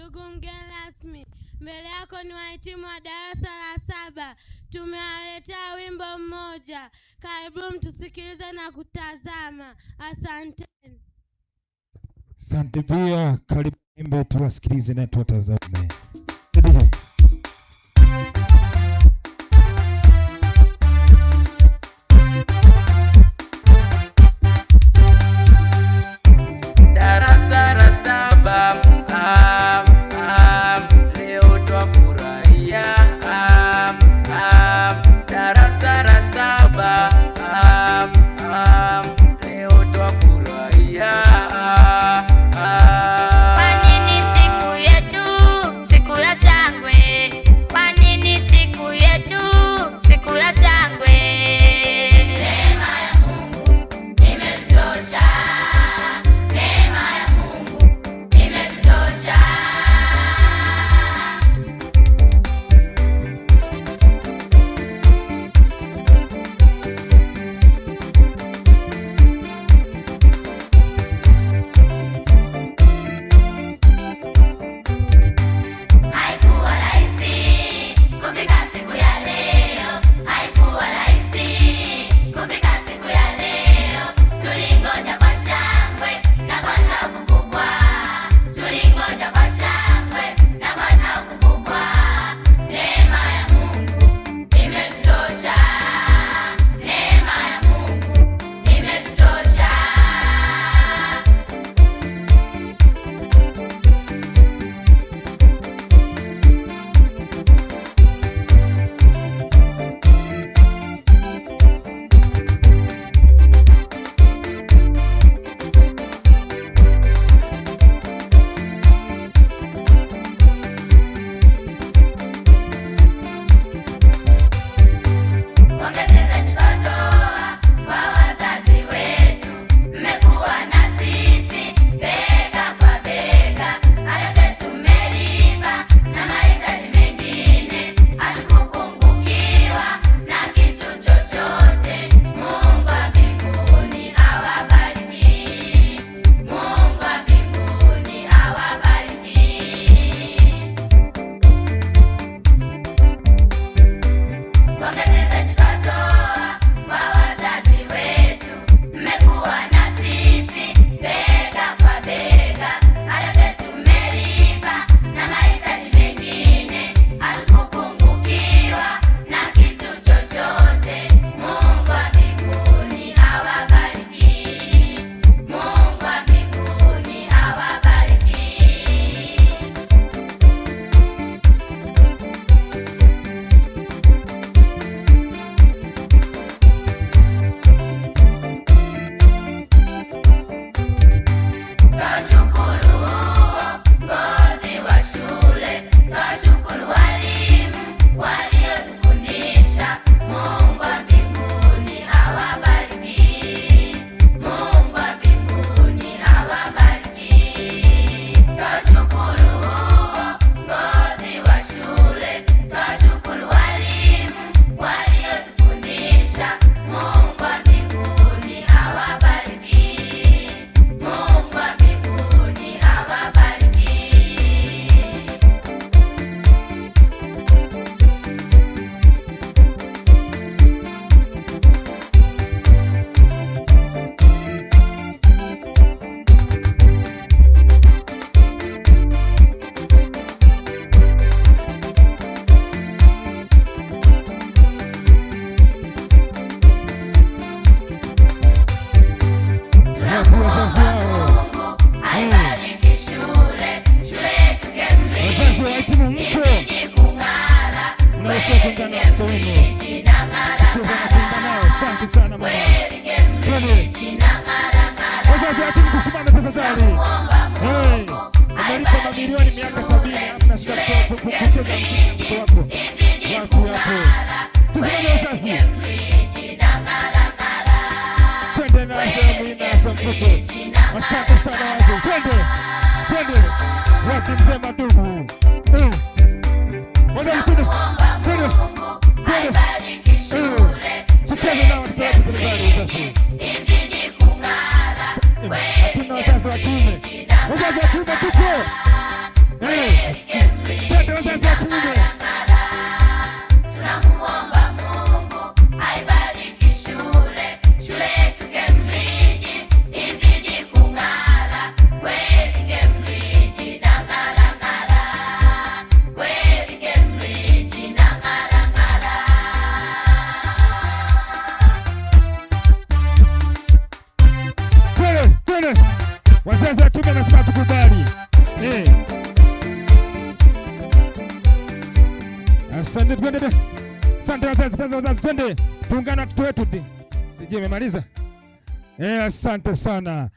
Ndugu mgeni rasmi, mbele yako ni wahitimu wa darasa la 7. Tumewaletea wimbo mmoja. Karibu mtusikilize na kutazama. Asante. Asante pia, karibu wimbo tuwasikilize na tuwatazame. Darasa la 7 leo twafurahia darasa la 7 leo twafurahia. Kwa nini siku yetu siku ya shangwe? Kwa nini siku yetu siku ya shangwe? Neema ya Mungu imetosha. Wazazi wa kiume tupo. kweli Kemliji inang'ara. Tunamuomba Mungu aibariki shule, shule yetu Kemliji izidi kung'ara. Kweli Kemliji inang'ara ng'ara, kweli Kemliji inang'ara ng'ara. Twende. Wazazi wa kiume nasema tukubali. Asante, twende. Asante wazazi, twende. Tuungane watoto wetu. Je, umemaliza? Asante sana.